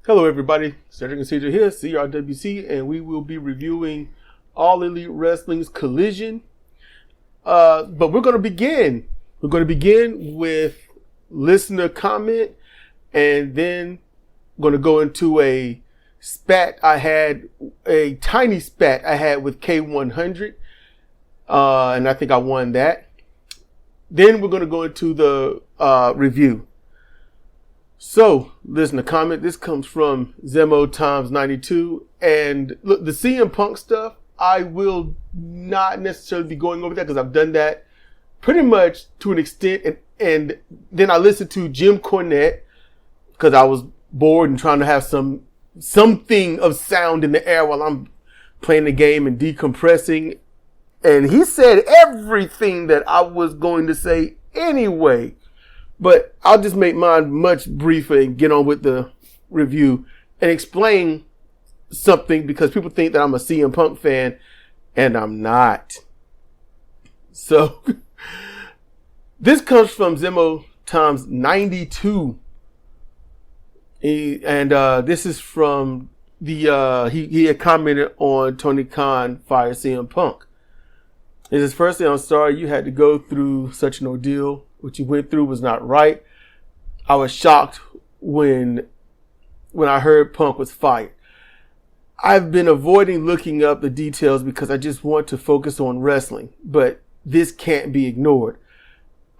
Hello, everybody. Cedric and CJ here, CRWC, and we will be reviewing All Elite Wrestling's Collision. But we're going to begin. We're going to begin with listener comment, and then going to go into a tiny spat I had with K100, and I think I won that. Then we're going to go into the review. So, listener comment. This comes from Zemo Times 92. And look, the CM Punk stuff, I will not necessarily be going over that because I've done that pretty much to an extent. And then I listened to Jim Cornette because I was bored and trying to have something of sound in the air while I'm playing the game and decompressing. And he said everything that I was going to say anyway. But I'll just make mine much briefer and get on with the review and explain something because people think that I'm a CM Punk fan and I'm not. So this comes from Zemo Times 92. This is from he had commented on Tony Khan fire CM Punk. It says, firstly, I'm sorry you had to go through such an ordeal. What you went through was not right. I was shocked when I heard Punk was fired. I've been avoiding looking up the details because I just want to focus on wrestling, but this can't be ignored.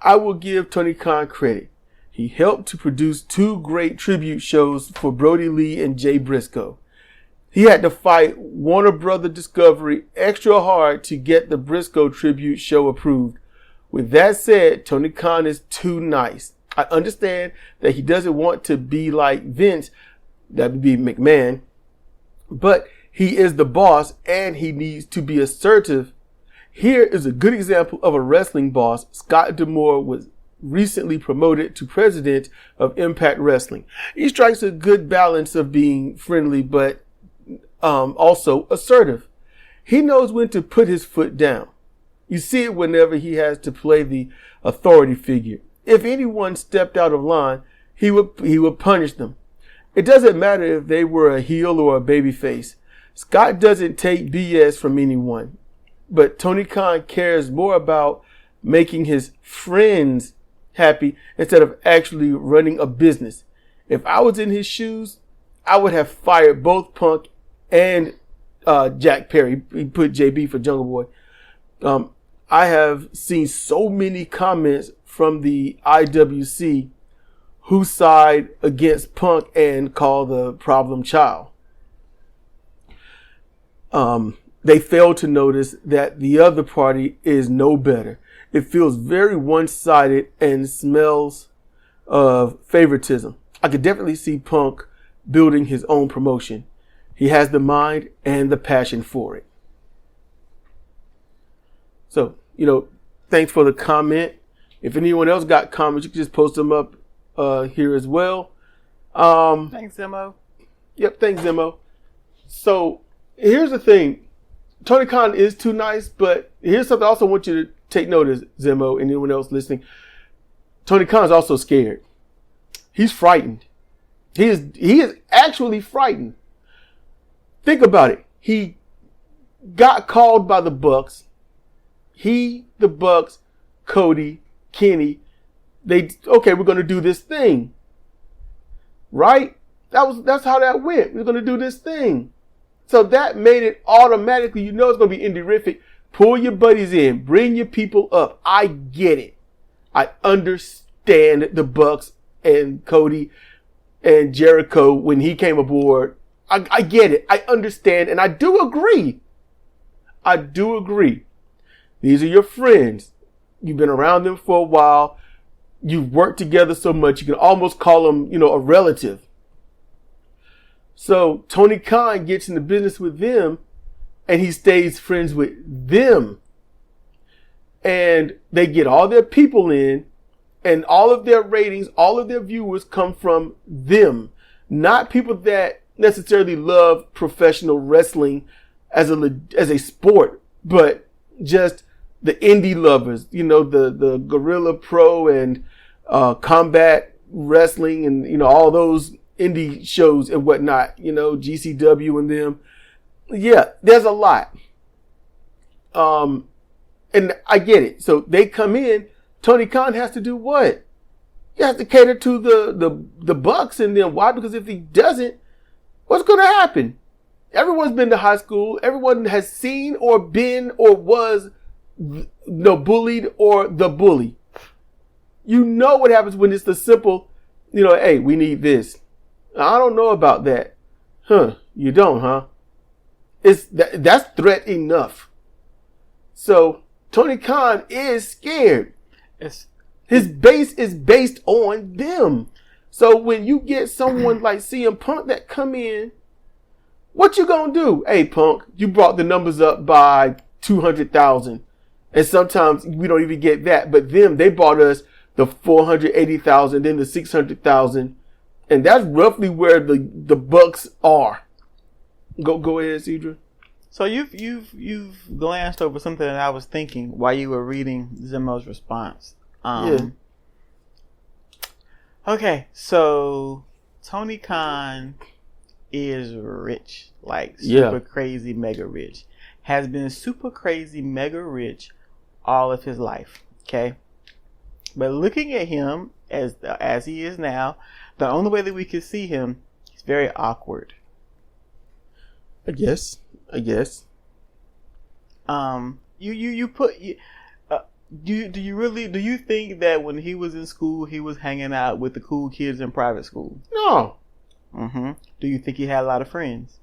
I will give Tony Khan credit. He helped to produce 2 great tribute shows for Brody Lee and Jay Briscoe. He had to fight Warner Brother Discovery extra hard to get the Briscoe tribute show approved. With that said, Tony Khan is too nice. I understand that he doesn't want to be like Vince, that would be McMahon, but he is the boss and he needs to be assertive. Here is a good example of a wrestling boss. Scott D'Amore was recently promoted to president of Impact Wrestling. He strikes a good balance of being friendly, but also assertive. He knows when to put his foot down. You see it whenever he has to play the authority figure. If anyone stepped out of line, he would punish them. It doesn't matter if they were a heel or a babyface. Scott doesn't take BS from anyone. But Tony Khan cares more about making his friends happy instead of actually running a business. If I was in his shoes, I would have fired both Punk and Jack Perry. He put JB for Jungle Boy. I have seen so many comments from the IWC who side against Punk and call the problem child. They fail to notice that the other party is no better. It feels very one-sided and smells of favoritism. I could definitely see Punk building his own promotion. He has the mind and the passion for it. So, thanks for the comment. If anyone else got comments, you can just post them up here as well. Thanks, Zemo. Yep, thanks, Zemo. So, here's the thing. Tony Khan is too nice, but here's something I also want you to take notice, Zemo, and anyone else listening. Tony Khan is also scared. He's frightened. He is actually frightened. Think about it. He got called by the Bucks. The Bucks, Cody, Kenny, we're going to do this thing. Right? That's how that went. We're going to do this thing. So that made it automatically, it's going to be indie-rific. Pull your buddies in. Bring your people up. I get it. I understand the Bucks and Cody and Jericho when he came aboard. I get it. I understand. And I do agree. These are your friends. You've been around them for a while. You've worked together so much. You can almost call them, a relative. So Tony Khan gets in the business with them and he stays friends with them. And they get all their people in and all of their ratings, all of their viewers come from them. Not people that necessarily love professional wrestling as a sport, but just the indie lovers, the Guerrilla Pro and Combat Wrestling and, all those indie shows and whatnot, GCW and them. Yeah, there's a lot. And I get it. So they come in, Tony Khan has to do what? He has to cater to the Bucks and them. Why? Because if he doesn't, what's going to happen? Everyone's been to high school. Everyone has seen or been or was bullied or the bully. You know what happens when it's the simple, hey, we need this. I don't know about that. You don't, huh? That's threat enough. So Tony Khan is scared. His base is based on them. So when you get someone like CM Punk that come in, what you gonna do? Hey, Punk, you brought the numbers up by 200,000. And sometimes we don't even get that. But they brought us the 480,000, then the 600,000. And that's roughly where the Bucks are. Go ahead, Cedra. So you've glanced over something that I was thinking while you were reading Zimmo's response. Yeah. Okay, so Tony Khan is rich, like super crazy, mega rich. Has been super crazy, mega rich all of his life. Okay, but looking at him as he is now, the only way that we can see him, he's very awkward. I guess. Do you think that when he was in school he was hanging out with the cool kids in private school? No. Mm-hmm. Do you think he had a lot of friends?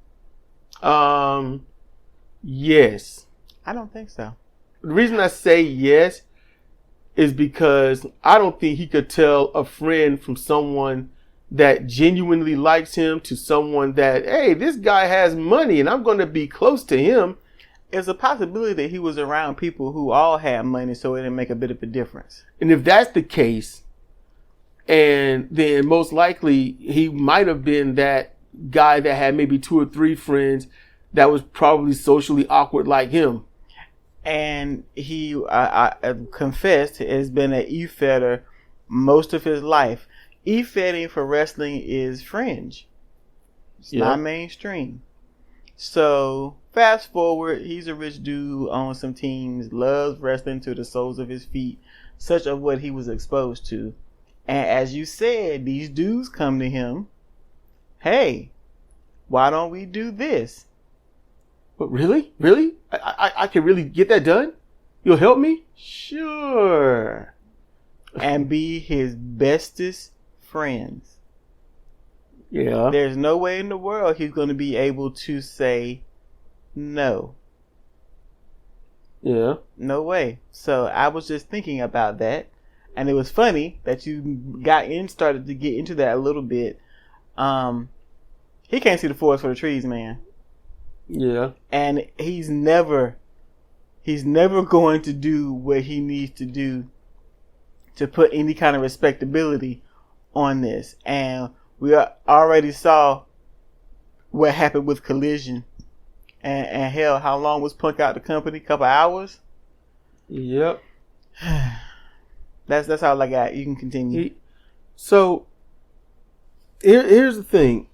Yes. I don't think so. The reason I say yes is because I don't think he could tell a friend from someone that genuinely likes him to someone that, hey, this guy has money and I'm going to be close to him. It's a possibility that he was around people who all had money, so it didn't make a bit of a difference. And if that's the case, and then most likely he might have been that guy that had maybe 2 or 3 friends that was probably socially awkward like him. And he, I confessed, has been an e-fetter most of his life. E-fetting for wrestling is fringe. It's not mainstream. So fast forward, he's a rich dude, owns some teams, loves wrestling to the soles of his feet, such of what he was exposed to. And as you said, these dudes come to him, hey, why don't we do this? But really? Really? I can really get that done? You'll help me? Sure. And be his bestest friends. Yeah. There's no way in the world he's going to be able to say no. Yeah. No way. So I was just thinking about that. And it was funny that you started to get into that a little bit. He can't see the forest for the trees, man. Yeah. And he's never going to do what he needs to do to put any kind of respectability on this. And we already saw what happened with Collision. And hell, how long was Punk out the company? A couple hours? Yep. That's all I got. You can continue. So here's the thing.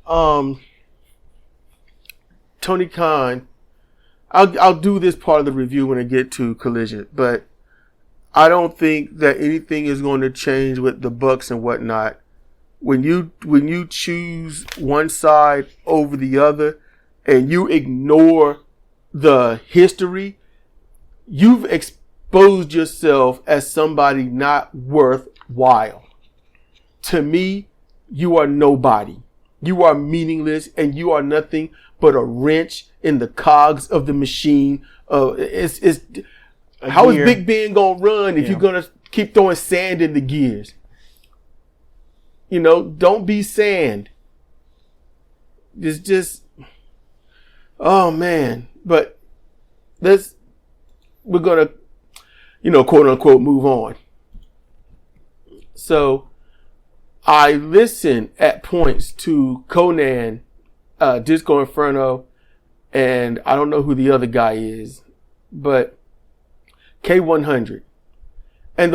Tony Khan, I'll do this part of the review when I get to Collision, but I don't think that anything is going to change with the Bucks and whatnot. When you choose one side over the other and you ignore the history, you've exposed yourself as somebody not worthwhile. To me, you are nobody. You are meaningless and you are nothing but a wrench in the cogs of the machine. How is Big Ben gonna run if you're gonna keep throwing sand in the gears? Don't be sand. It's just, oh man. But we're gonna, quote unquote, move on. So I listen at points to Konnan, Disco Inferno, and I don't know who the other guy is, but K100. And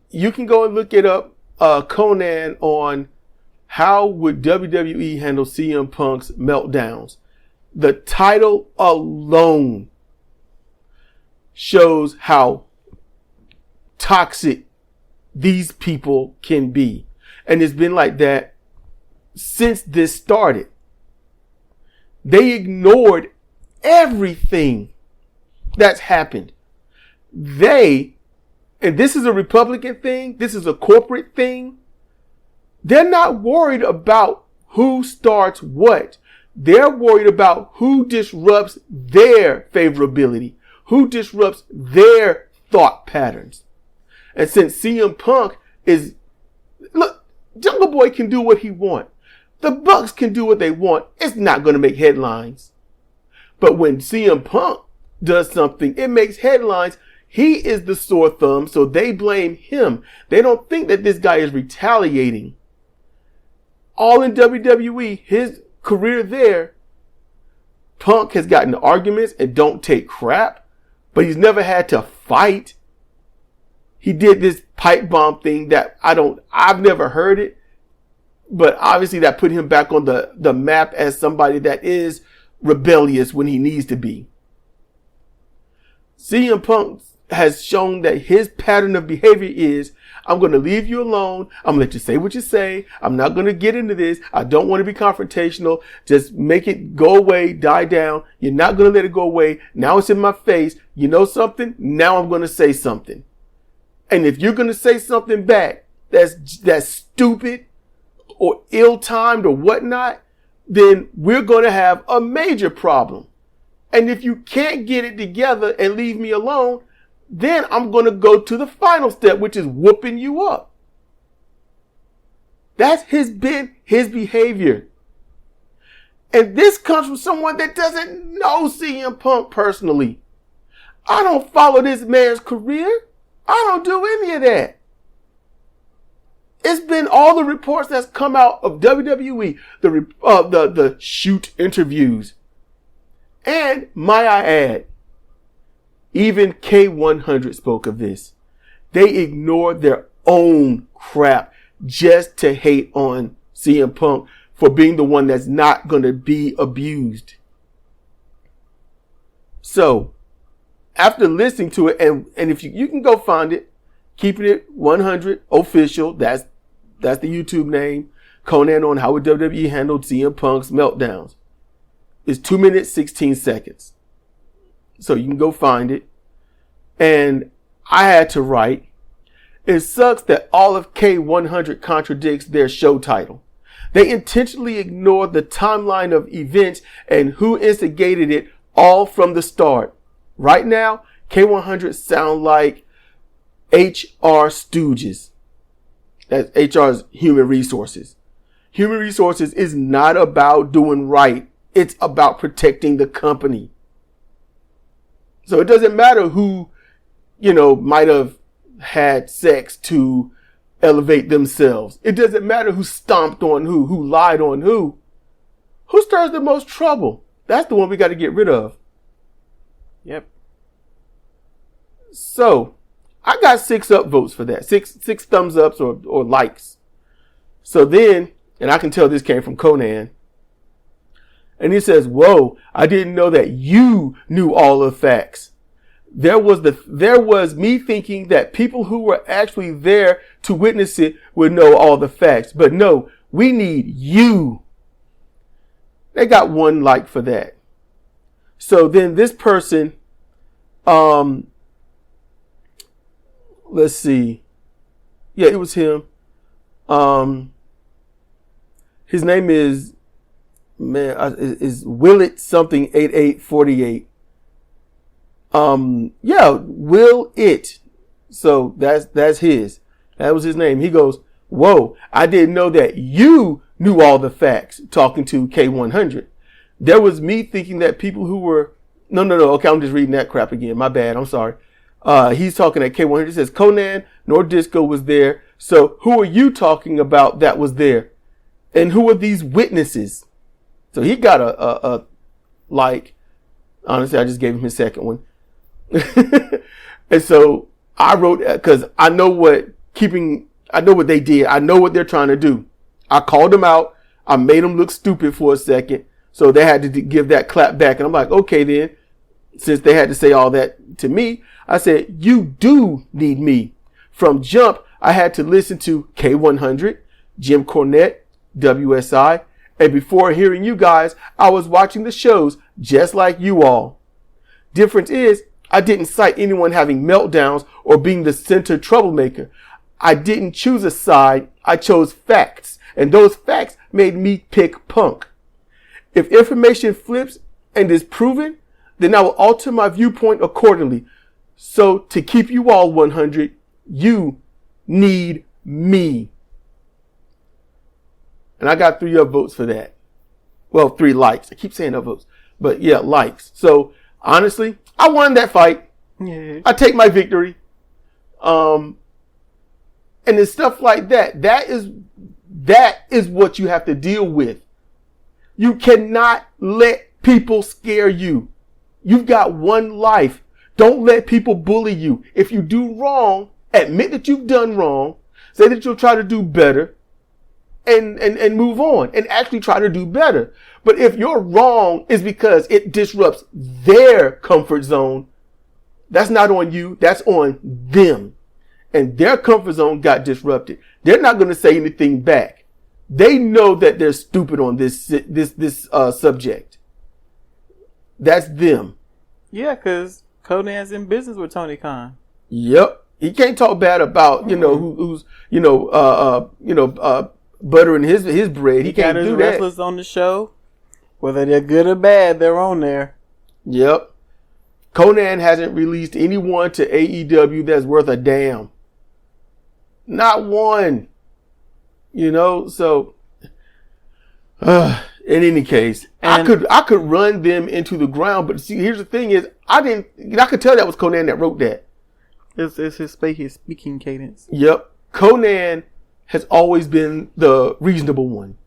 you can go and look it up, Konnan, on how would WWE handle CM Punk's meltdowns? The title alone shows how toxic these people can be. And it's been like that since this started. They ignored everything that's happened. And this is a Republican thing, this is a corporate thing. They're not worried about who starts what. They're worried about who disrupts their favorability, who disrupts their thought patterns. And since CM Punk look, Jungle Boy can do what he wants. The Bucks can do what they want. It's not going to make headlines. But when CM Punk does something, it makes headlines. He is the sore thumb, so they blame him. They don't think that this guy is retaliating. All in WWE, his career there, Punk has gotten arguments and don't take crap, but he's never had to fight. He did this pipe bomb thing that I've never heard it, but obviously that put him back on the map as somebody that is rebellious when he needs to be. CM Punk has shown that his pattern of behavior is, I'm going to leave you alone. I'm going to let you say what you say. I'm not going to get into this. I don't want to be confrontational. Just make it go away, die down. You're not going to let it go away. Now it's in my face. You know something? Now I'm going to say something. And if you're going to say something back that's stupid or ill-timed or whatnot, then we're going to have a major problem. And if you can't get it together and leave me alone, then I'm going to go to the final step, which is whooping you up. That's been his behavior. And this comes from someone that doesn't know CM Punk personally. I don't follow this man's career. I don't do any of that. It's been all the reports that's come out of WWE, the shoot interviews. And might I add, even K100 spoke of this. They ignored their own crap just to hate on CM Punk for being the one that's not going to be abused. So, after listening to it, and if you can go find it, Keeping It 100 Official, that's the YouTube name, Konnan on how would WWE handled CM Punk's meltdowns. It's 2 minutes, 16 seconds. So you can go find it. And I had to write, it sucks that all of K100 contradicts their show title. They intentionally ignored the timeline of events and who instigated it all from the start. Right now, K100 sound like HR stooges. That's HR's human resources. Human resources is not about doing right. It's about protecting the company. So it doesn't matter who, might have had sex to elevate themselves. It doesn't matter who stomped on who lied on who. Who stirs the most trouble? That's the one we got to get rid of. Yep. So I got 6 upvotes for that. Six thumbs ups or likes. So then, and I can tell this came from Konnan. And he says, whoa, I didn't know that you knew all the facts. There was me thinking that people who were actually there to witness it would know all the facts. But no, we need you. They got 1 like for that. So then this person, let's see. Yeah, it was him. His name is Willet something 8848. Will It. So that's his. That was his name. He goes, whoa, I didn't know that you knew all the facts, talking to K100. There was me thinking that people who were, no. Okay, I'm just reading that crap again. My bad. I'm sorry. He's talking at K100. It says Konnan nor Disco was there. So who are you talking about that was there? And who are these witnesses? So he got a like, honestly, I just gave him his second one. And so I wrote, cause I know what they did. I know what they're trying to do. I called them out. I made them look stupid for a second. So they had to give that clap back. And I'm like, okay, then, since they had to say all that to me, I said, you do need me. From jump, I had to listen to K100, Jim Cornette, WSI. And before hearing you guys, I was watching the shows just like you all. Difference is, I didn't cite anyone having meltdowns or being the center troublemaker. I didn't choose a side. I chose facts. And those facts made me pick Punk. If information flips and is proven, then I will alter my viewpoint accordingly. So to keep you all 100, you need me. And I got 3 upvotes for that. Well, 3 likes. I keep saying upvotes. But yeah, likes. So honestly, I won that fight. Yeah. I take my victory. And it's stuff like that. That is what you have to deal with. You cannot let people scare you. You've got one life. Don't let people bully you. If you do wrong, admit that you've done wrong. Say that you'll try to do better and move on and actually try to do better. But if your wrong is because it disrupts their comfort zone, that's not on you. That's on them. And their comfort zone got disrupted. They're not going to say anything back. They know that they're stupid on this subject. That's them. Yeah, because Konnan's in business with Tony Khan. Yep. He can't talk bad about, who's buttering his bread. He can't got his do wrestlers that. on the show. Whether they're good or bad, they're on there. Yep. Konnan hasn't released anyone to AEW that's worth a damn. Not one. So in any case, I could run them into the ground, but see, here's the thing is, I could tell that was Konnan that wrote that. It's his speaking cadence. Yep. Konnan has always been the reasonable one.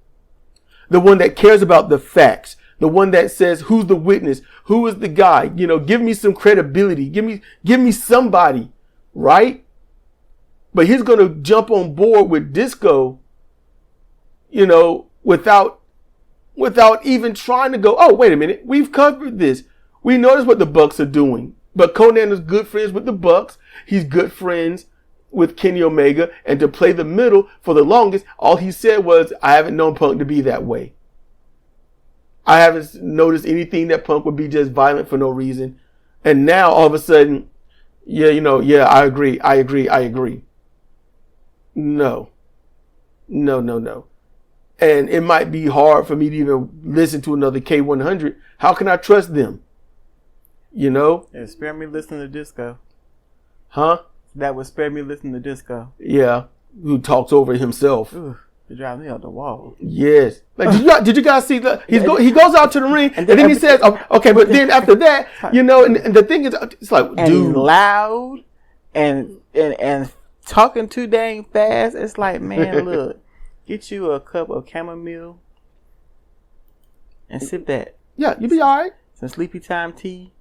The one that cares about the facts. The one that says, who's the witness? Who is the guy? Give me some credibility. Give me somebody, right? But he's going to jump on board with Disco, without even trying to go, oh, wait a minute. We've covered this. We notice what the Bucks are doing. But Konnan is good friends with the Bucks. He's good friends with Kenny Omega. And to play the middle for the longest, all he said was, I haven't known Punk to be that way. I haven't noticed anything that Punk would be just violent for no reason. And now all of a sudden, I agree. No. And it might be hard for me to even listen to another K100. How can I trust them? Yeah, spare me listening to Disco. Huh? That would spare me listening to Disco. Yeah. Who talks over himself. Ooh, it drives me out the wall. Yes. Like, did you guys see that? He goes out to the ring and then he says, okay, but then after that, and the thing is, it's like, and dude. He's loud and talking too dang fast. It's like, man, look, get you a cup of chamomile and sip that. Yeah, you'll be all right. Some sleepy time tea,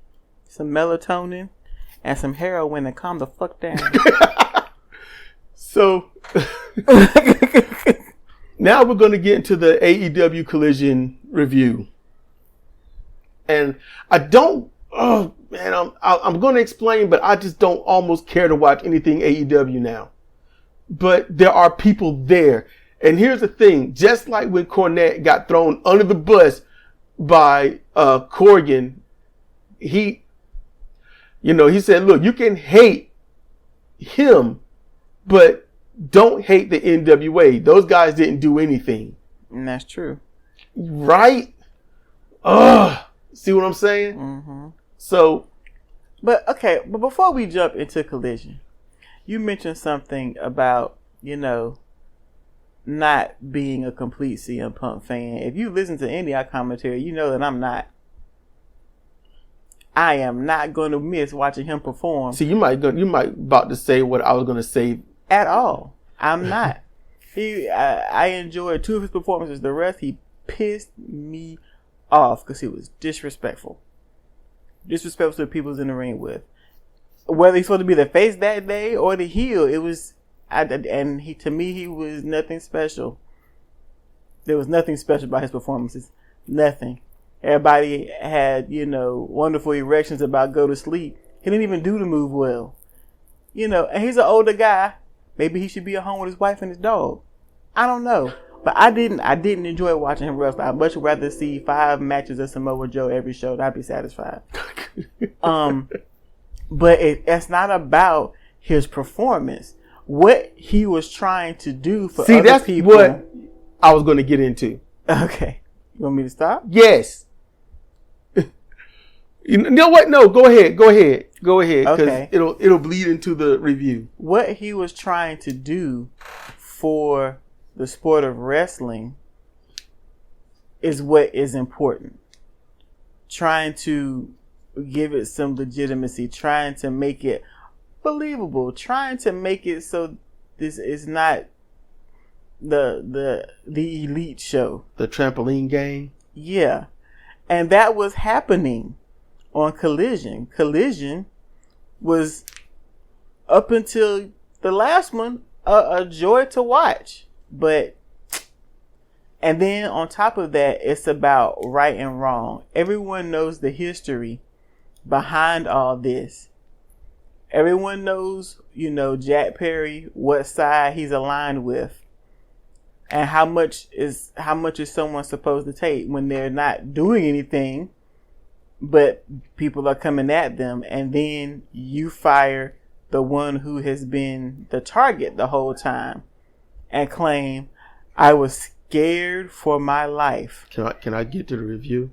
some melatonin, and some heroin and calm the fuck down. So now we're going to get into the AEW Collision review. And I don't, I'm going to explain, but I just don't almost care to watch anything AEW now. But there are people there. And here's the thing, just like when Cornette got thrown under the bus by Corgan, he said, look, you can hate him, but don't hate the NWA. Those guys didn't do anything. And that's true. Right? See what I'm saying? Mm-hmm. So. But before we jump into Collision, you mentioned something about, not being a complete CM Punk fan. If you listen to any of our commentary, you know that I'm not. I am not going to miss watching him perform. See, you might about to say what I was going to say. At all. I'm not. I enjoyed 2 of his performances. The rest, he pissed me off because he was disrespectful. Disrespectful to the people he's in the ring with. Whether he's supposed to be the face that day or the heel, it was, to me, he was nothing special. There was nothing special about his performances. Nothing. Everybody had, wonderful erections about go to sleep. He didn't even do the move well. And he's an older guy. Maybe he should be at home with his wife and his dog. I don't know. But I didn't enjoy watching him wrestle. I'd much rather see 5 matches of Samoa Joe every show. And I'd be satisfied. But it's not about his performance. What he was trying to do for other people. See, that's what I was going to get into. Okay. You want me to stop? Yes. You know what? No, go ahead. Because okay. it'll bleed into the review. What he was trying to do for the sport of wrestling is what is important. Trying to give it some legitimacy, trying to make it believable, trying to make it so this is not the elite show, the trampoline game. Yeah, and that was happening on Collision. Collision was, up until the last one, a joy to watch. And then on top of that, it's about right and wrong. Everyone knows the history behind all this. Everyone knows, Jack Perry, what side he's aligned with, and how much is someone supposed to take when they're not doing anything, but people are coming at them, and then you fire the one who has been the target the whole time and claim, I was scared for my life. Can I get to the review?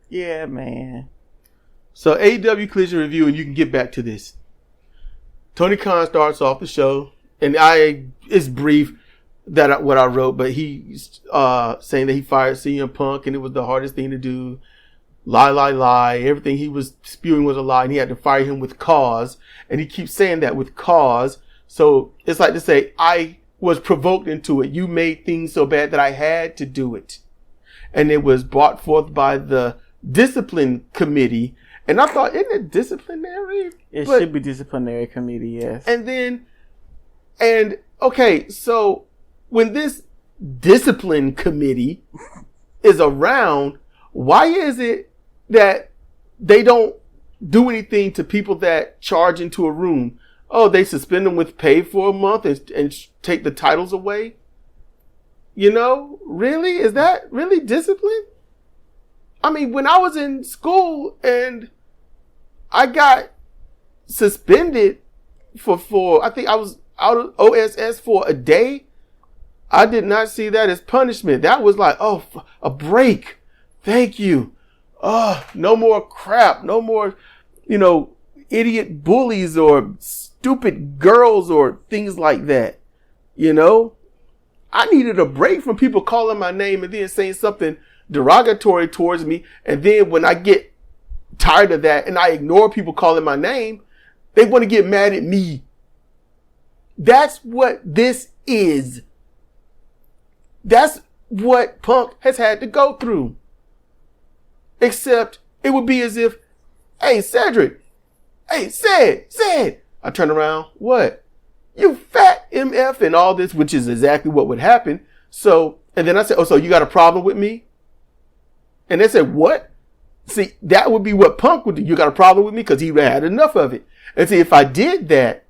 Yeah, man. So AEW Collision review, and you can get back to this. Tony Khan starts off the show, and it's brief what I wrote, but he's saying that he fired CM Punk, and it was the hardest thing to do. Lie. Everything he was spewing was a lie, and he had to fire him with cause. And he keeps saying that with cause. So it's like to say, I was provoked into it. You made things so bad that I had to do it. And it was brought forth by the discipline committee. And I thought, isn't it disciplinary? It should be disciplinary committee, yes. Okay, so when this discipline committee is around, why is it that they don't do anything to people that charge into a room? Oh, they suspend them with pay for a month and take the titles away? Really? Is that really discipline? I mean, when I was in school and I got suspended for I think I was out of OSS for a day, I did not see that as punishment. That was like, oh, a break. Thank you. Oh, no more crap. No more, idiot bullies or stupid girls or things like that. I needed a break from people calling my name and then saying something derogatory towards me. And then when I get tired of that and I ignore people calling my name, they want to get mad at me. That's what this is. That's what Punk has had to go through. Except it would be as if, hey, Cedric, hey, Ced. I turn around, what? You fat MF and all this, which is exactly what would happen. So, and then I said, oh, so you got a problem with me? And they said, what? See, that would be what Punk would do. You got a problem with me? Because he had enough of it. And see, if I did that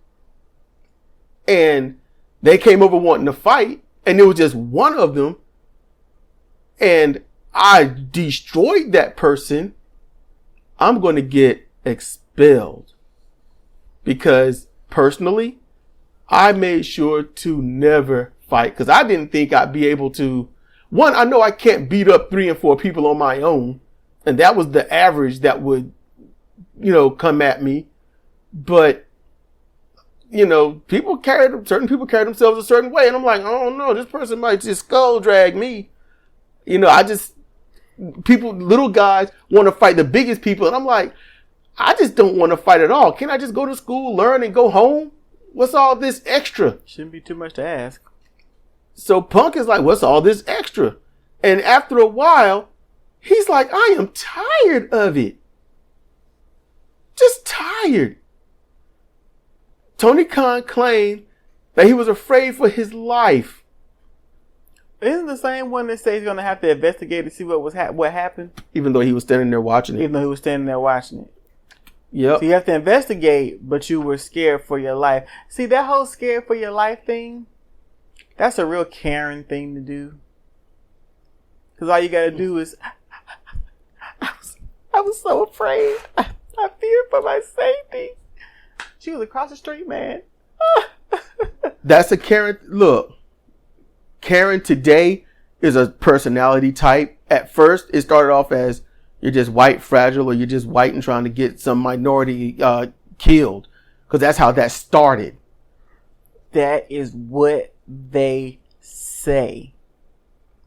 and they came over wanting to fight and there was just one of them and I destroyed that person, I'm going to get expelled. Because personally, I made sure to never fight. Because I didn't think I'd be able to. One, I know I can't beat up 3 and 4 people on my own. And that was the average that would, come at me. But, certain people carry themselves a certain way. And I'm like, oh no, this person might just skull drag me. Little guys want to fight the biggest people. And I'm like, I just don't want to fight at all. Can I just go to school, learn, and go home? What's all this extra? Shouldn't be too much to ask. So Punk is like, what's all this extra? And after a while, he's like, I am tired of it. Just tired. Tony Khan claimed that he was afraid for his life. Isn't the same one that says he's going to have to investigate to see what happened? Even though he was standing there watching it. Even though he was standing there watching it. Yep. So you have to investigate, but you were scared for your life. See, that whole scared for your life thing, that's a real Karen thing to do. Because all you got to do is, I was so afraid. I feared for my safety. She was across the street, man. That's a Karen. Look, Karen today is a personality type. At first, it started off as you're just white, fragile, or you're just white and trying to get some minority killed. Because that's how that started. That is what they say.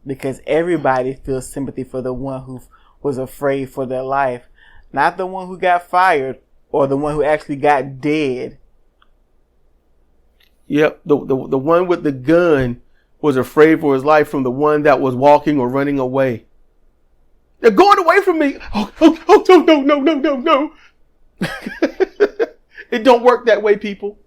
Because everybody feels sympathy for the one who was afraid for their life. Not the one who got fired or the one who actually got dead. Yep, the one with the gun was afraid for his life from the one that was walking or running away. They're going away from me. No. It don't work that way, people.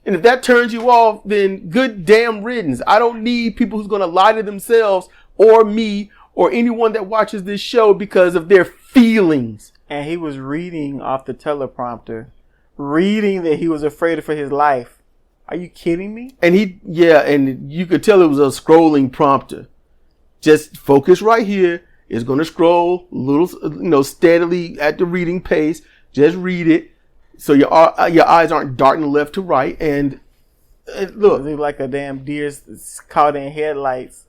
And if that turns you off, then good damn riddance. I don't need people who's going to lie to themselves or me or anyone that watches this show because of their feelings. And he was reading off the teleprompter, reading that he was afraid for his life. Are you kidding me? And and you could tell it was a scrolling prompter. Just focus right here. It's going to scroll a little, steadily at the reading pace. Just read it. So your eyes aren't darting left to right. And look. It's like a damn deer caught in headlights.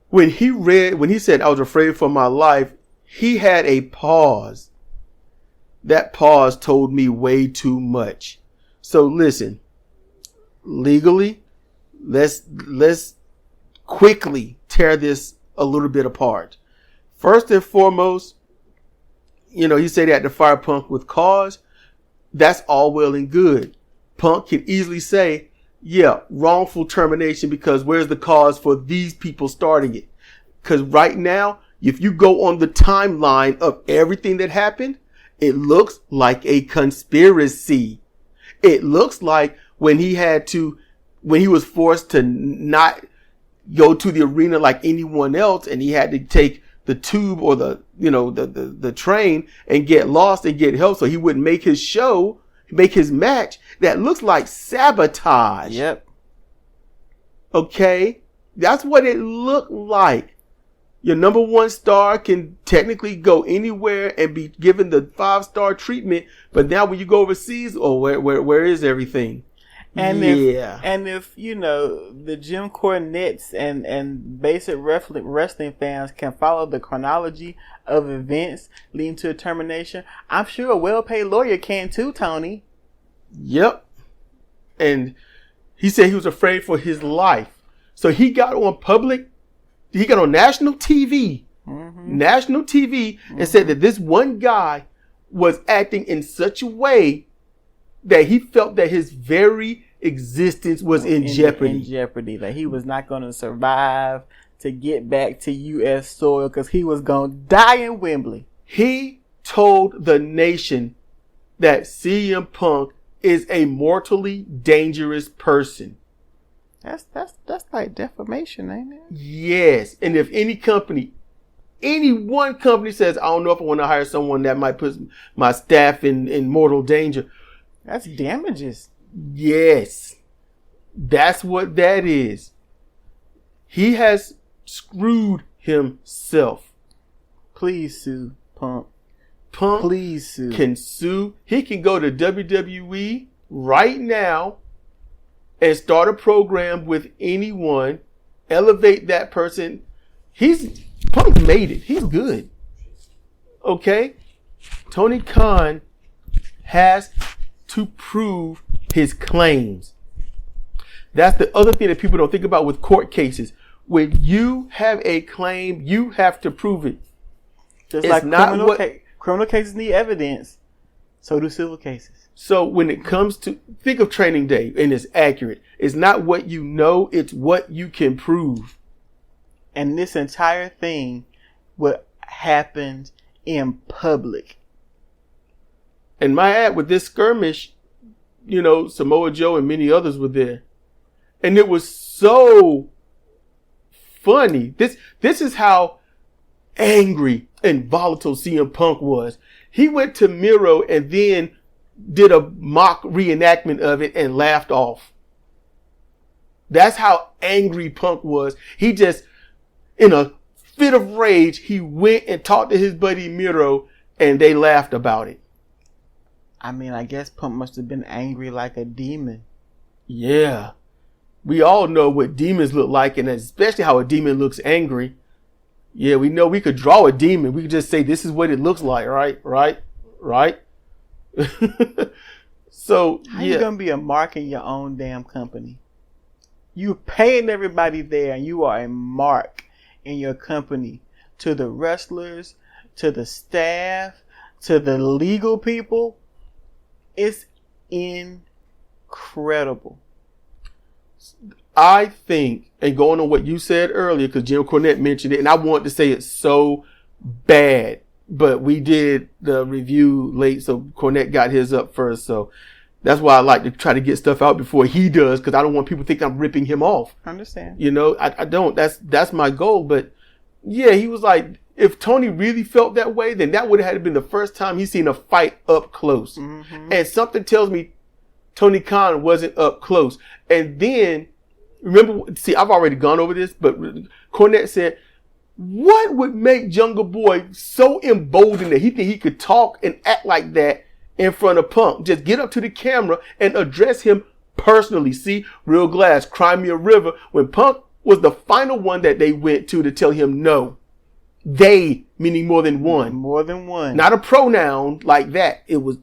When he said, I was afraid for my life, he had a pause. That pause told me way too much. So listen. Legally, let's quickly tear this a little bit apart. First and foremost, he said he had to fire Punk with cause. That's all well and good. Punk can easily say, yeah, wrongful termination because where's the cause for these people starting it? Because right now, if you go on the timeline of everything that happened, it looks like a conspiracy. It looks like when he was forced to not go to the arena like anyone else and he had to take the tube or the train and get lost and get help so he wouldn't make his match, that looks like sabotage. Yep. Okay? That's what it looked like. Your number one star can technically go anywhere and be given the 5-star treatment, but now when you go overseas, where is everything? And if the Jim Cornettes and basic wrestling fans can follow the chronology of events leading to a termination, I'm sure a well-paid lawyer can too, Tony. Yep. And he said he was afraid for his life. So he got on national TV, and said that this one guy was acting in such a way that he felt that his very existence was in jeopardy. In jeopardy, that he was not going to survive to get back to U.S. soil because he was going to die in Wembley. He told the nation that CM Punk is a mortally dangerous person. That's like defamation, ain't it? Yes. And if any one company says, I don't know if I want to hire someone that might put my staff in mortal danger. That's damages. Yes. That's what that is. He has screwed himself. Please sue Punk. Punk please sue. Can sue. He can go to WWE right now and start a program with anyone, elevate that person. Punk made it. He's good. Okay? Tony Khan has to prove his claims. That's the other thing that people don't think about with court cases. When you have a claim, you have to prove it. Just like criminal cases need evidence, so do civil cases. So when it comes to, think of Training Day, and it's accurate. It's not what you know, it's what you can prove. And this entire thing, what happened in public. And my ad with this skirmish, Samoa Joe and many others were there. And it was so funny. This is how angry and volatile CM Punk was. He went to Miro and then did a mock reenactment of it and laughed off. That's how angry Punk was. He just, in a fit of rage, he went and talked to his buddy Miro and they laughed about it. I mean, I guess Punk must have been angry like a demon. Yeah. We all know what demons look like, and especially how a demon looks angry. Yeah, we know we could draw a demon. We could just say this is what it looks like, right? So, how you gonna be a mark in your own damn company? You paying everybody there, and you are a mark in your company to the wrestlers, to the staff, to the legal people. It's incredible. I think, and going on what you said earlier, because Jim Cornette mentioned it, and I wanted to say it so bad, but we did the review late, so Cornette got his up first. So that's why I like to try to get stuff out before he does, because I don't want people to think I'm ripping him off. I understand. You know, I don't. That's my goal. But yeah, he was like, if Tony really felt that way, then that would have had been the first time he's seen a fight up close. Mm-hmm. And something tells me Tony Khan wasn't up close. And then, remember, see, I've already gone over this, but Cornette said, what would make Jungle Boy so emboldened that he think he could talk and act like that in front of Punk? Just get up to the camera and address him personally. See, Real Glass, Crimea River, when Punk was the final one that they went to tell him no. They, meaning more than one. More than one. Not a pronoun like that. It was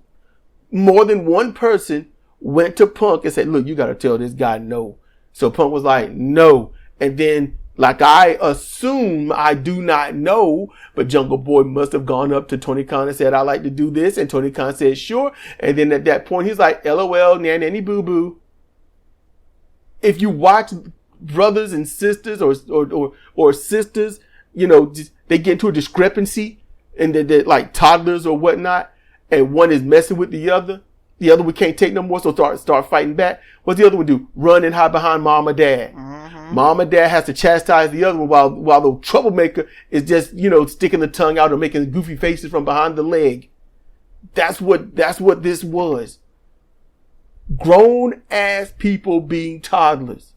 more than one person went to Punk and said, look, you got to tell this guy no. So Punk was like, no. And then, like, I assume, I do not know, but Jungle Boy must have gone up to Tony Khan and said, I like to do this. And Tony Khan said, sure. And then at that point, he's like, LOL, nanny boo boo. If you watch brothers and sisters or sisters, you know, just, they get into a discrepancy and they're like toddlers or whatnot, and one is messing with the other one can't take no more, so start fighting back. What's the other one do? Run and hide behind mom or dad. Mm-hmm. Mom or dad has to chastise the other one while the troublemaker is just, you know, sticking the tongue out or making goofy faces from behind the leg. That's what this was. Grown ass people being toddlers.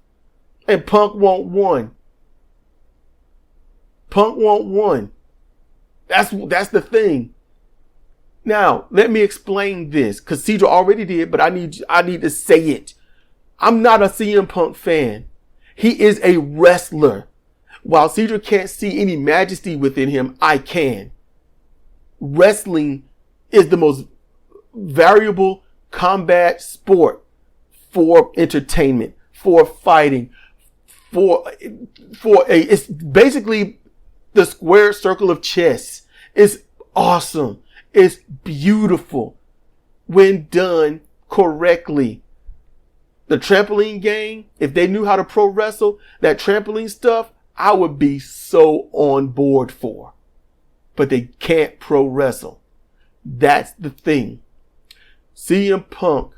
And Punk want one. Punk want one. That's the thing. Now, let me explain this, because Cedra already did, but I need to say it. I'm not a CM Punk fan. He is a wrestler. While Cedra can't see any majesty within him, I can. Wrestling is the most variable combat sport for entertainment, for fighting, it's basically the square circle of chess. It's awesome. It's beautiful when done correctly. The trampoline gang, if they knew how to pro wrestle, that trampoline stuff, I would be so on board for. But they can't pro wrestle. That's the thing. CM Punk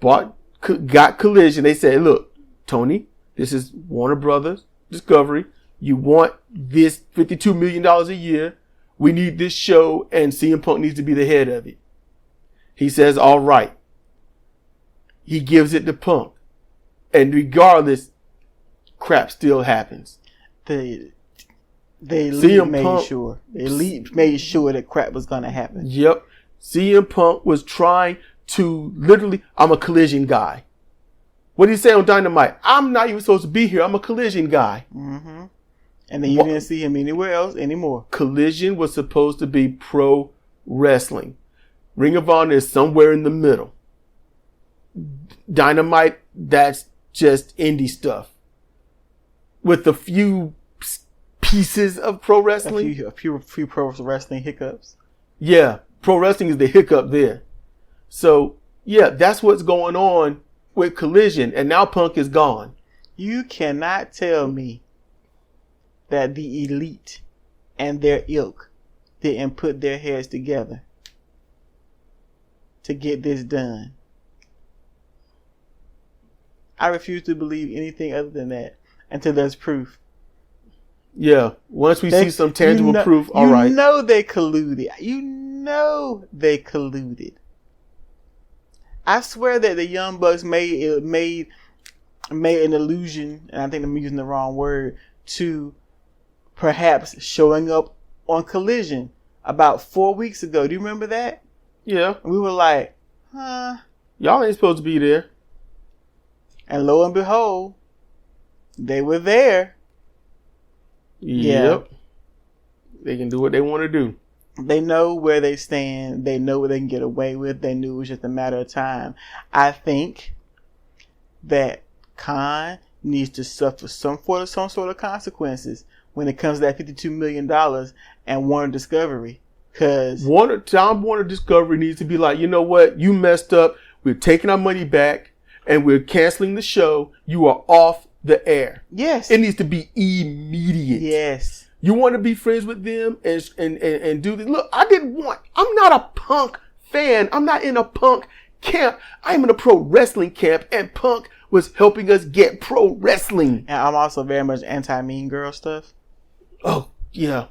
got Collision. They said, look, Tony, this is Warner Brothers Discovery. You want this $52 million a year. We need this show, and CM Punk needs to be the head of it. He says, all right. He gives it to Punk. And crap still happens. The elite made sure. The elite made sure that crap was going to happen. Yep. CM Punk was trying to literally, I'm a Collision guy. What did he say on Dynamite? I'm not even supposed to be here. I'm a Collision guy. Mm-hmm. And then you didn't see him anywhere else anymore. Collision was supposed to be pro wrestling. Ring of Honor is somewhere in the middle. Dynamite, that's just indie stuff. With a few pieces of pro wrestling. A few pro wrestling hiccups. Yeah, pro wrestling is the hiccup there. So, yeah, that's what's going on with Collision. And now Punk is gone. You cannot tell me that the elite and their ilk didn't put their heads together to get this done. I refuse to believe anything other than that until there's proof. Yeah. Once we see some tangible proof, all right. You know they colluded. You know they colluded. I swear that the Young Bucks made an allusion, and I think I'm using the wrong word, to perhaps showing up on Collision about 4 weeks ago. Do you remember that? Yeah. We were like, huh? Y'all ain't supposed to be there. And lo and behold, they were there. Yep. Yeah. They can do what they want to do. They know where they stand. They know what they can get away with. They knew it was just a matter of time. I think that Khan needs to suffer some sort of consequences when it comes to that $52 million and Warner Discovery. Because Time Warner Discovery needs to be like, you know what? You messed up. We're taking our money back and we're canceling the show. You are off the air. Yes. It needs to be immediate. Yes. You want to be friends with them and do this. Look, I'm not a Punk fan. I'm not in a Punk camp. I'm in a pro wrestling camp, and Punk was helping us get pro wrestling. And I'm also very much anti-Mean Girl stuff. Oh, yeah.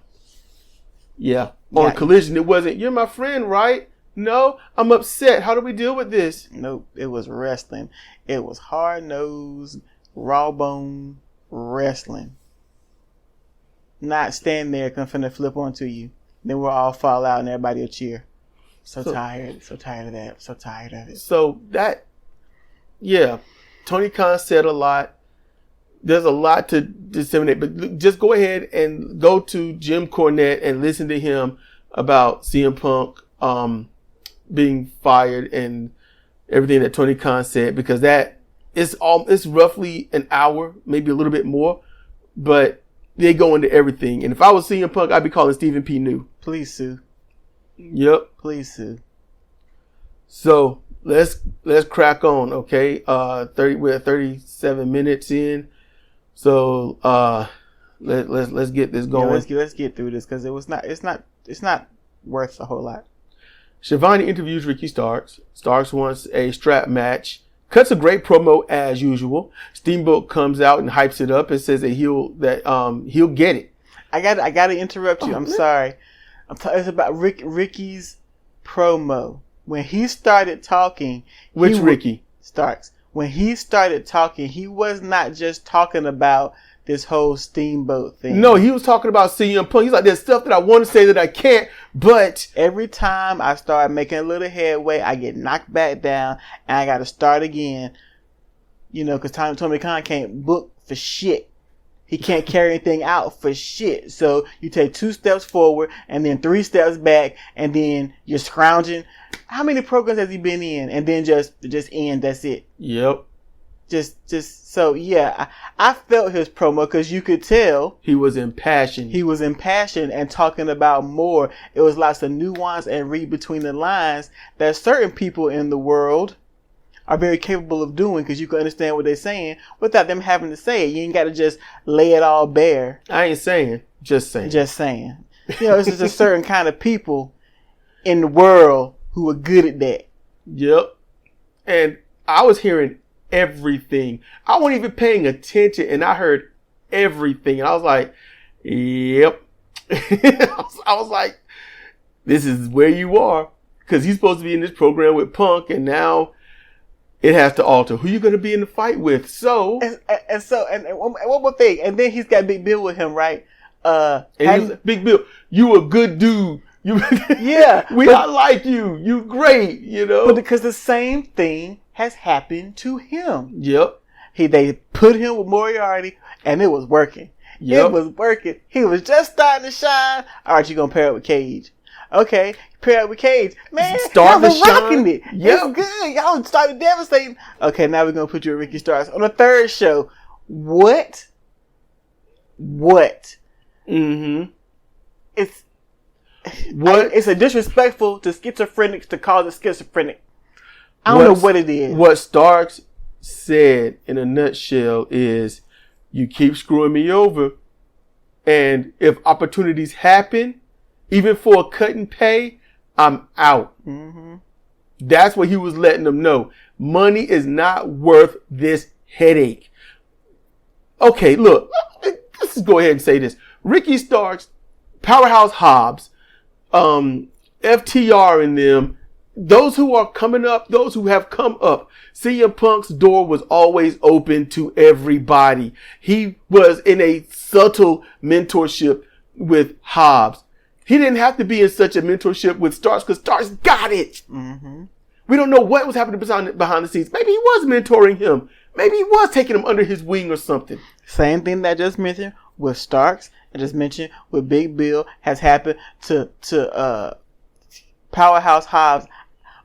Yeah. On Collision, it wasn't, you're my friend, right? No, I'm upset. How do we deal with this? Nope. It was wrestling. It was hard-nosed, raw-bone wrestling. Not stand there, come finna flip onto you. Then we'll all fall out and everybody will cheer. So tired of that. So tired of it. So that, yeah, Tony Khan said a lot. There's a lot to disseminate, but just go ahead and go to Jim Cornette and listen to him about CM Punk being fired and everything that Tony Khan said, because it's roughly an hour, maybe a little bit more, but they go into everything. And if I was CM Punk, I'd be calling Stephen P. New. Please sue. Yep. Please sue. So let's crack on, okay? We're at 37 minutes in. So let's get this going. Yeah, let's get through this, because it's not worth a whole lot. Shivani interviews Ricky Starks. Starks wants a strap match. Cuts a great promo as usual. Steamboat comes out and hypes it up and says that he'll get it. I got to interrupt you. I'm sorry. It's about Ricky's promo. When he started talking, Ricky Starks? When he started talking, he was not just talking about this whole Steamboat thing. No, he was talking about CM Punk. He's like, there's stuff that I want to say that I can't, but every time I start making a little headway, I get knocked back down and I got to start again. You know, because Tony Khan can't book for shit. He can't carry anything out for shit. So you take 2 steps forward and then 3 steps back, and then you're scrounging. How many programs has he been in? And then just end. That's it. Yep. Just so, yeah, I felt his promo, because you could tell he was impassioned. He was impassioned and talking about more. It was lots of nuance and read between the lines that certain people in the world are very capable of doing, because you can understand what they're saying without them having to say it. You ain't got to just lay it all bare. I ain't saying, just saying. Just saying. You know, it's just a certain kind of people in the world who are good at that. Yep. And I was hearing everything. I wasn't even paying attention, and I heard everything. And I was like, yep. I was like, this is where you are. Because he's supposed to be in this program with Punk, and now it has to alter. Who you going to be in the fight with? So. And one more thing. And then he's got Big Bill with him, right? Big Bill, you a good dude. Yeah. I like you. You great, you know. But because the same thing has happened to him. Yep. They put him with Moriarty, and it was working. Yep. It was working. He was just starting to shine. All right, you gonna pair up with Cage? Okay, pair up with Cage. Man, y'all was rocking it. Yep. It's good. Y'all started devastating. Okay, now we're gonna put you with Ricky Starks on the 3rd show. What? Mm-hmm. It's a disrespectful to schizophrenics to call it schizophrenic. I don't know what it is. What Starks said in a nutshell is, you keep screwing me over, and if opportunities happen, even for a cut and pay, I'm out. Mm-hmm. That's what he was letting them know. Money is not worth this headache. Okay, look, let's just go ahead and say this. Ricky Starks, Powerhouse Hobbs, FTR and them, those who are coming up, those who have come up, CM Punk's door was always open to everybody. He was in a subtle mentorship with Hobbs. He didn't have to be in such a mentorship with Starks because Starks got it. Mm-hmm. We don't know what was happening behind the scenes. Maybe he was mentoring him. Maybe he was taking him under his wing or something. Same thing that I just mentioned with Starks. I just mentioned with Big Bill has happened to Powerhouse Hobbs.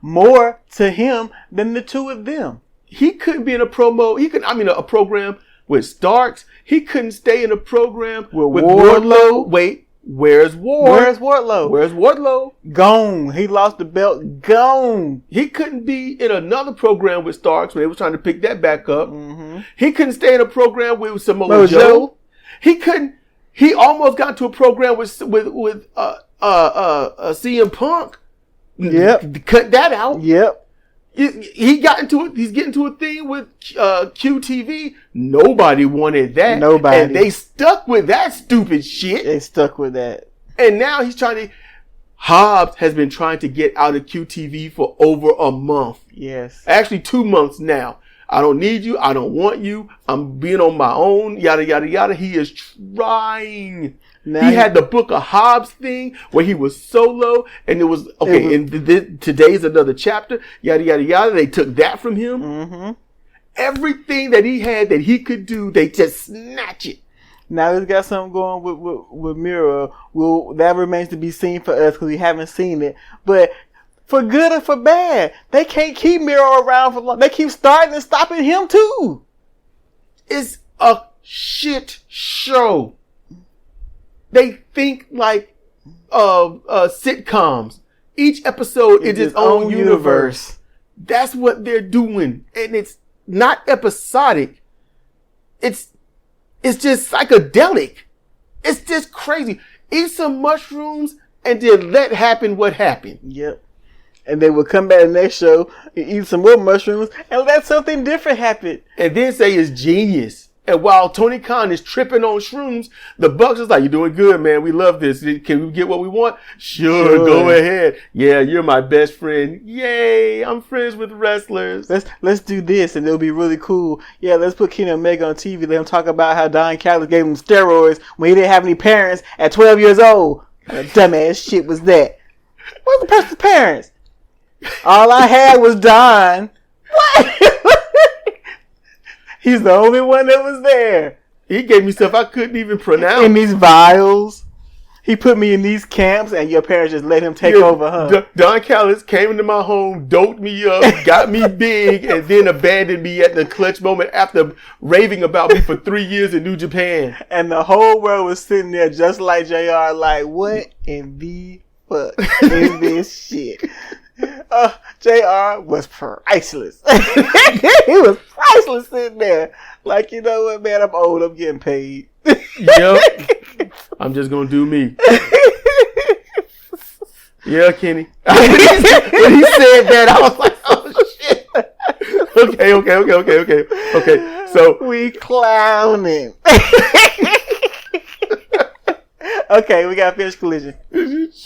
More to him than the two of them. He couldn't be in a program with Starks. He couldn't stay in a program with Wardlow. Wait. Where's Wardlow? Gone. He lost the belt. Gone. He couldn't be in another program with Starks when they were trying to pick that back up. Mm-hmm. He couldn't stay in a program with Samoa Joe. He couldn't. He almost got into a program with CM Punk. Yep. Cut that out. Yep. He got into it. He's getting to a thing with QTV. Nobody wanted that. Nobody. And they stuck with that stupid shit. They stuck with that. And now he's Hobbs has been trying to get out of QTV for over a month. Yes. Actually 2 months now. I don't need you. I don't want you. I'm being on my own. Yada, yada, yada. He is trying. Now he had the Book of Hobbs thing where he was solo and today's another chapter. Yada, yada, yada. They took that from him. Mm-hmm. Everything that he had that he could do, they just snatch it. Now he's got something going with Miro. Well, that remains to be seen for us because we haven't seen it. But for good or for bad, they can't keep Miro around for long. They keep starting and stopping him too. It's a shit show. They think like sitcoms. Each episode is its own universe. That's what they're doing. And it's not episodic. It's just psychedelic. It's just crazy. Eat some mushrooms and then let happen what happened. Yep. And they would come back the next show and eat some more mushrooms and let something different happen. And then say it's genius. And while Tony Khan is tripping on shrooms, the Bucks is like, you're doing good, man. We love this. Can we get what we want? Sure. Go ahead. Yeah, you're my best friend. Yay. I'm friends with wrestlers. Let's do this and it'll be really cool. Yeah, let's put Kenny Omega on TV. Let him talk about how Don Callis gave him steroids when he didn't have any parents at 12 years old. Dumbass shit was that. What's the person's parents? All I had was Don. What? He's the only one that was there. He gave me stuff I couldn't even pronounce. In these vials. He put me in these camps and your parents just let him take over, huh? Don Callis came into my home, doped me up, got me big, and then abandoned me at the clutch moment after raving about me for 3 years in New Japan. And the whole world was sitting there just like JR, like, what in the fuck is this shit? JR was priceless. He was priceless sitting there. Like, you know what, man, I'm old, I'm getting paid. Yep. I'm just gonna do me. Yeah, Kenny. When he said that, I was like, oh shit. Okay. So we clowning. Okay, we got to finish Collision.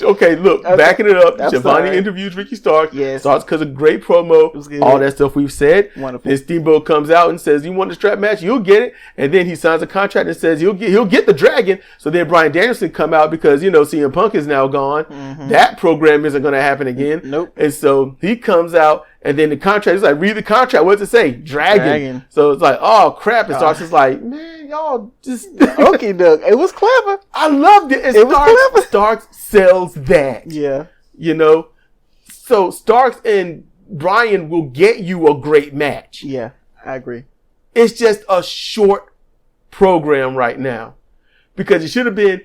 Okay, look, backing it up. Shivani interviews Ricky Starks. Yes. Starks because of great promo. It was good. All that stuff we've said. Wonderful. Then Steamboat comes out and says, you want the strap match? You'll get it. And then he signs a contract and says he'll get the dragon. So then Bryan Danielson come out because, CM Punk is now gone. Mm-hmm. That program isn't going to happen again. Nope. And so he comes out and then the contract is like, read the contract. What's it say? Dragon. So it's like, oh crap. And Starks is like, man, y'all just okay, Doug. It was clever. I loved it. It was clever. Starks sells that. Yeah. So Starks and Bryan will get you a great match. Yeah, I agree. It's just a short program right now. Because it should have been,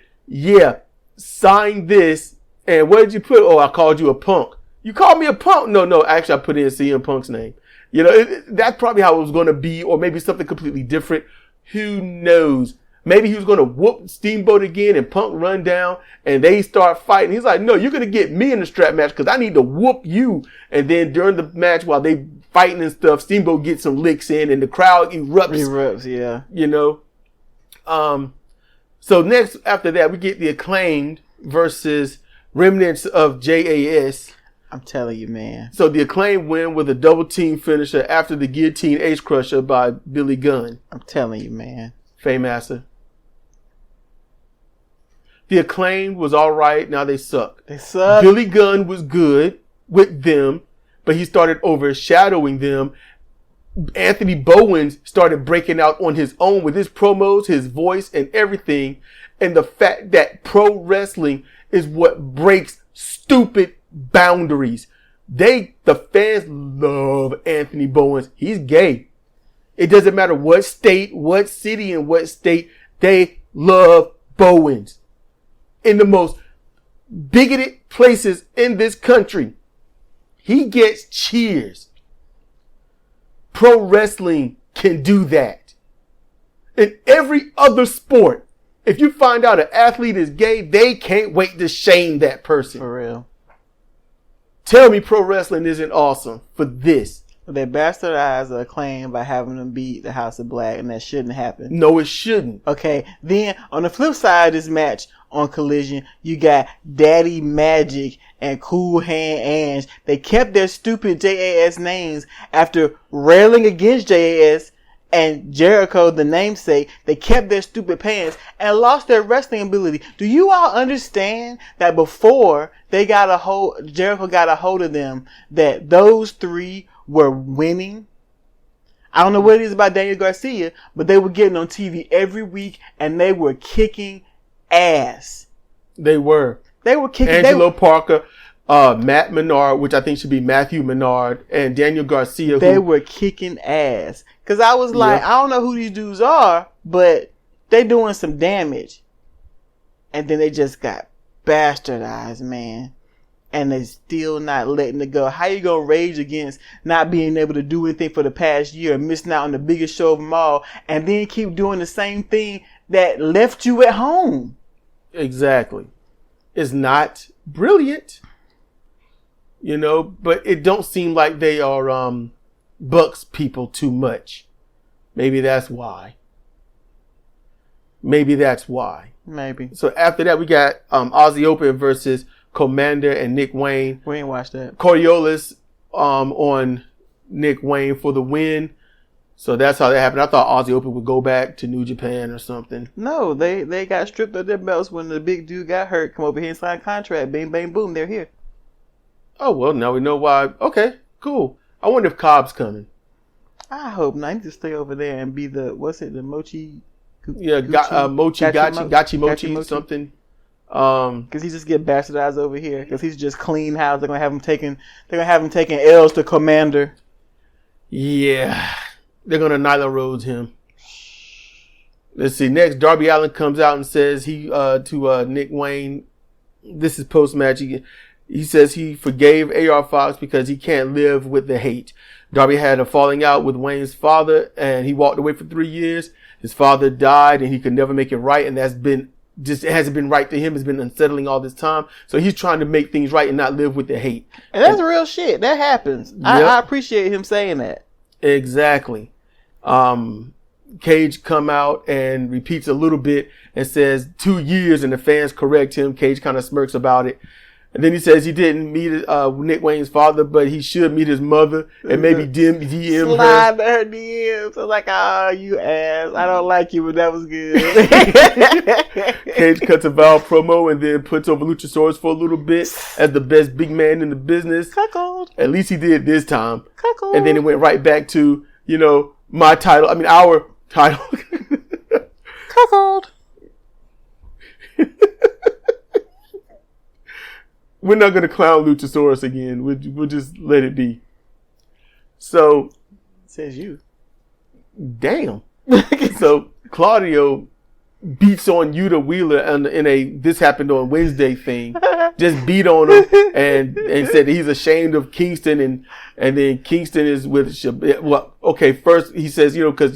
sign this. And what did you put? Oh, I called you a punk. You called me a punk? No. Actually, I put in CM Punk's name. That's probably how it was going to be, or maybe something completely different. Who knows? Maybe he was going to whoop Steamboat again and Punk run down and they start fighting. He's like, no, you're going to get me in the strap match because I need to whoop you. And then during the match while they fighting and stuff, Steamboat gets some licks in and the crowd erupts. Yeah. So next, after that, we get the Acclaimed versus remnants of JAS. I'm telling you, man. So the Acclaimed win with a double team finisher after the guillotine ace crusher by Billy Gunn. I'm telling you, man. Faymaster. The Acclaimed was all right. Now they suck. They suck. Billy Gunn was good with them, but he started overshadowing them. Anthony Bowens started breaking out on his own with his promos, his voice, and everything. And the fact that pro wrestling is what breaks stupid boundaries. The fans love Anthony Bowens. He's gay. It doesn't matter what state, what city, and what state. They love Bowens. In the most bigoted places in this country, he gets cheers. Pro wrestling can do that. In every other sport, if you find out an athlete is gay, they can't wait to shame that person. For real. Tell me pro wrestling isn't awesome for this. They bastardized the Acclaim by having them beat the House of Black, and that shouldn't happen. No, it shouldn't. Okay, then on the flip side of this match on Collision, you got Daddy Magic and Cool Hand Ange. They kept their stupid JAS names after railing against JAS and Jericho, the namesake. They kept their stupid pants and lost their wrestling ability. Do you all understand that before Jericho got a hold of them, that those three were winning? I don't know what it is about Daniel Garcia, but they were getting on TV every week and they were kicking ass. They were kicking. Angelo Parker, Matt Menard, which I think should be Matthew Menard, and Daniel Garcia. They were kicking ass. Cause I was like, I don't know who these dudes are, but they doing some damage. And then they just got bastardized, man. And they still not letting it go. How you gonna rage against not being able to do anything for the past year and missing out on the biggest show of them all, and then keep doing the same thing that left you at home? Exactly. It's not brilliant, but it don't seem like they are Bucks people too much. Maybe that's why. Maybe. So after that, we got Aussie Open versus Commander and Nick Wayne. We ain't watched that. Coriolis on Nick Wayne for the win. So that's how that happened. I thought Aussie Open would go back to New Japan or something. No, they got stripped of their belts when the big dude got hurt. Come over here and sign a contract. Bang, bang, boom. They're here. Oh, well, now we know why. Okay, cool. I wonder if Cobb's coming. I hope not. I need to stay over there and be the Mochi? Yeah, Mochi, Gachi Mochi, something. Because he just get bastardized over here. Because he's just clean house. They're gonna have him taking L's to Commander. Yeah, they're gonna Nyla Rhodes him. Let's see. Next, Darby Allin comes out and says to Nick Wayne. This is post match. He says he forgave AR Fox because he can't live with the hate. Darby had a falling out with Wayne's father, and he walked away for 3 years. His father died, and he could never make it right, and it hasn't been right to him. It's been unsettling all this time. So he's trying to make things right and not live with the hate. And that's real shit. That happens. Yep. I appreciate him saying that. Exactly. Cage come out and repeats a little bit and says 2 years, and the fans correct him. Cage kind of smirks about it. And then he says he didn't meet Nick Wayne's father, but he should meet his mother and maybe DM Slide her DMs. I'm like, you ass. I don't like you, but that was good. Cage cuts a Val promo and then puts over Luchasaurus for a little bit as the best big man in the business. Cuckold. At least he did this time. Cuckold. And then it went right back to, our title. Cuckold. We're not going to clown Luchasaurus again. We'll just let it be. So. Says you. Damn. So Claudio beats on Yuta Wheeler in a this happened on Wednesday thing. Just beat on him and said that he's ashamed of Kingston and then Kingston is with first he says, because,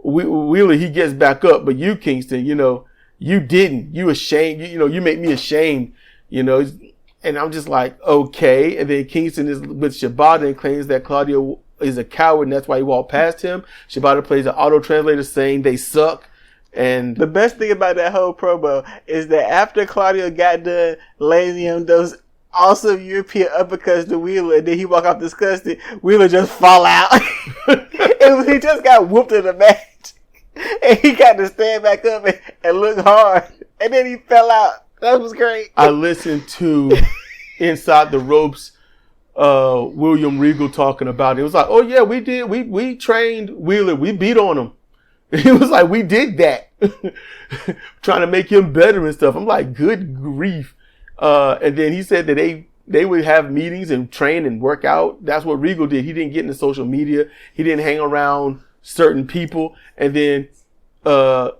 Wheeler, he gets back up, but you, Kingston, you didn't. You ashamed. You make me ashamed, And I'm just like, okay. And then Kingston is with Shibata and claims that Claudio is a coward and that's why he walked past him. Shibata plays an auto translator saying they suck. And the best thing about that whole promo is that after Claudio got done laying him those awesome European uppercuts to Wheeler, and then he walk off disgusted, Wheeler just fall out. He just got whooped in the match. And he got to stand back up and look hard. And then he fell out. That was great. I listened to Inside the Ropes, William Regal talking about it. It was like, oh yeah, we did. We trained Wheeler. We beat on him. He was like, we did that. Trying to make him better and stuff. I'm like, good grief. And then he said that they would have meetings and train and work out. That's what Regal did. He didn't get into social media. He didn't hang around certain people. And then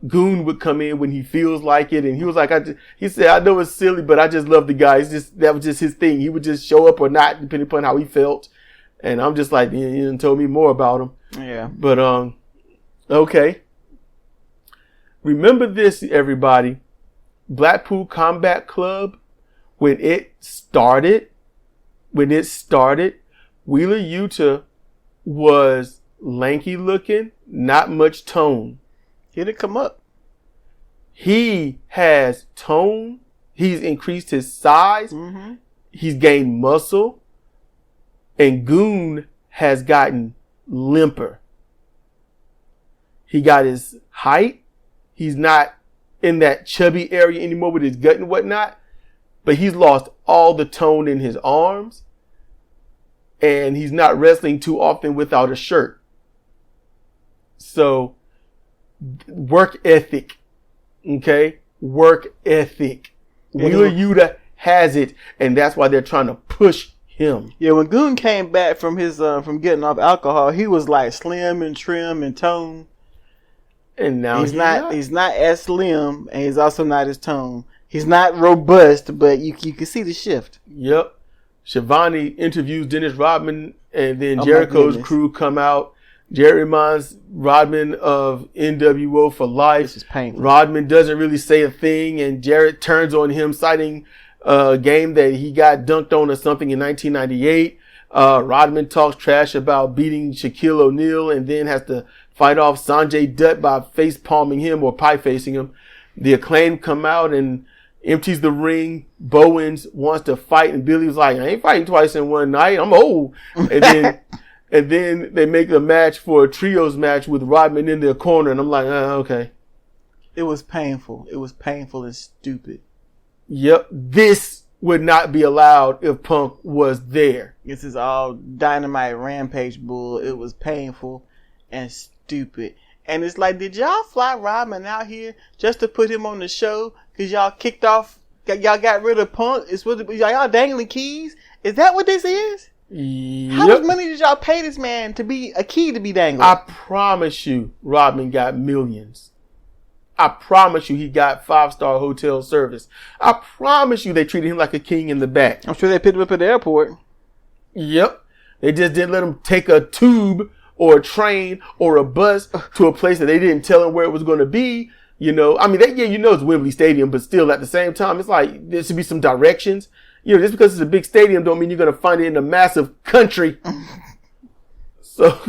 Goon would come in when he feels like it. And he was like, he said, I know it's silly, but I just love the guy. That was just his thing. He would just show up or not, depending upon how he felt. And I'm just like, you didn't tell me more about him. Yeah. But, okay. Remember this, everybody. Blackpool Combat Club, when it started, Wheeler Yuta was lanky looking, not much tone. He didn't come up. He has tone. He's increased his size. Mm-hmm. He's gained muscle. And Goon has gotten limper. He got his height. He's not in that chubby area anymore with his gut and whatnot. But he's lost all the tone in his arms. And he's not wrestling too often without a shirt. So, work ethic. Okay? Work ethic. Wheeler Yuta has it. And that's why they're trying to push him. Yeah, when Goon came back from his from getting off alcohol, he was like slim and trim and toned. And now he's not as slim, and he's also not as toned. He's not robust, but you can see the shift. Yep. Shivani interviews Dennis Rodman, and then Jericho's crew come out. Jerry reminds Rodman of NWO for life. This is painful. Rodman doesn't really say a thing, and Jarrett turns on him, citing a game that he got dunked on or something in 1998. Rodman talks trash about beating Shaquille O'Neal and then has to fight off Sanjay Dutt by face palming him or pie facing him. The Acclaim come out and empties the ring. Bowens wants to fight, and Billy was like, I ain't fighting twice in one night. I'm old. And then they make a match for a trios match with Rodman in their corner, and I'm like, okay. It was painful. It was painful and stupid. Yep. This would not be allowed if Punk was there. This is all Dynamite Rampage bull. It was painful and stupid. And it's like, did y'all fly Rodman out here just to put him on the show? Because y'all kicked off, y'all got rid of Punk? Y'all dangling keys? Is that what this is? Yep. How much money did y'all pay this man to be a key to be dangling? I promise you, Rodman got millions. I promise you he got 5-star hotel service. I promise you they treated him like a king in the back. I'm sure they picked him up at the airport. Yep. They just didn't let him take a tube or a train or a bus to a place that they didn't tell him where it was going to be. You know, I mean, it's Wembley Stadium, but still at the same time, it's like there should be some directions. You know, just because it's a big stadium don't mean you're going to find it in a massive country. So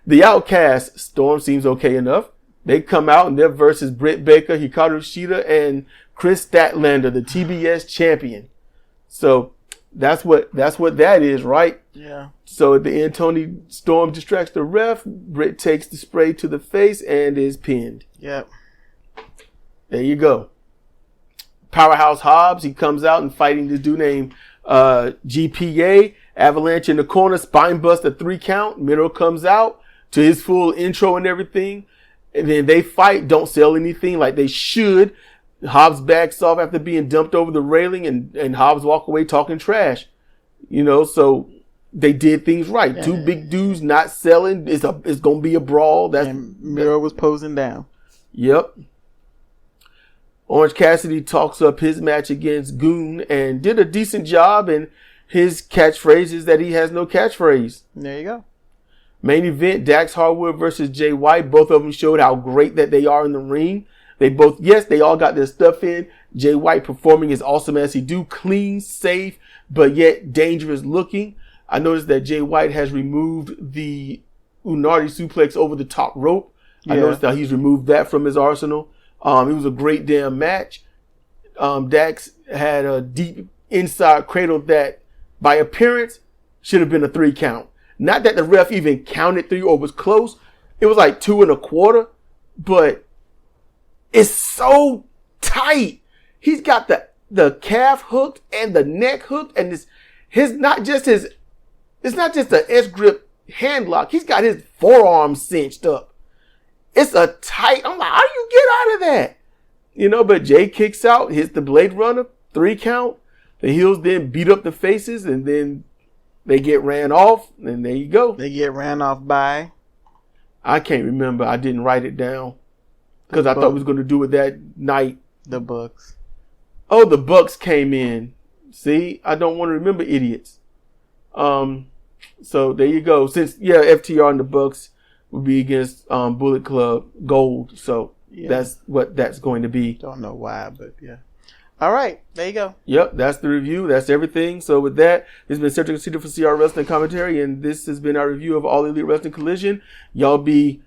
the Outcast, Storm seems okay enough. They come out and their versus Britt Baker, Hikaru Shida, and Chris Statlander, the TBS champion. So that's what that is, right? Yeah. So at the end, Tony Storm distracts the ref. Britt takes the spray to the face and is pinned. Yep. There you go. Powerhouse Hobbs, he comes out and fighting this dude named GPA. Avalanche in the corner, spine buster 3 count. Miro comes out to his full intro and everything. And then they fight, don't sell anything like they should. Hobbs backs off after being dumped over the railing, and Hobbs walk away talking trash. You know, so they did things right. Yeah. 2 big dudes not selling. It's going to be a brawl. And Miro was posing down. Yep. Orange Cassidy talks up his match against Goon and did a decent job, and his catchphrase is that he has no catchphrase. There you go. Main event, Dax Harwood versus Jay White. Both of them showed how great that they are in the ring. They all got their stuff in. Jay White performing as awesome as he do. Clean, safe, but yet dangerous looking. I noticed that Jay White has removed the Unardi suplex over the top rope. I noticed that he's removed that from his arsenal. It was a great damn match. Dax had a deep inside cradle that, by appearance, should have been a 3 count. Not that the ref even counted 3 or was close. It was like 2 1/4, but it's so tight. He's got the calf hooked and the neck hooked, and it's not just the S grip hand lock. He's got his forearm cinched up. It's a tight. I'm like, how do you get out of that? But Jay kicks out, hits the Blade Runner, 3 count. The heels then beat up the faces, and then they get ran off, and there you go. They get ran off by? I can't remember. I didn't write it down because I thought we was going to do it that night. The Bucks. Oh, the Bucks came in. See, I don't want to remember idiots. So there you go. Since FTR and the Bucks will be against Bullet Club Gold, so that's what that's going to be. Don't know why, but yeah. All right, there you go. Yep, that's the review. That's everything. So with that, this has been Cedric and Cedar for CR Wrestling Commentary, and this has been our review of All Elite Wrestling Collision. Y'all be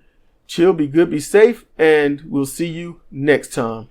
chill, be good, be safe, and we'll see you next time.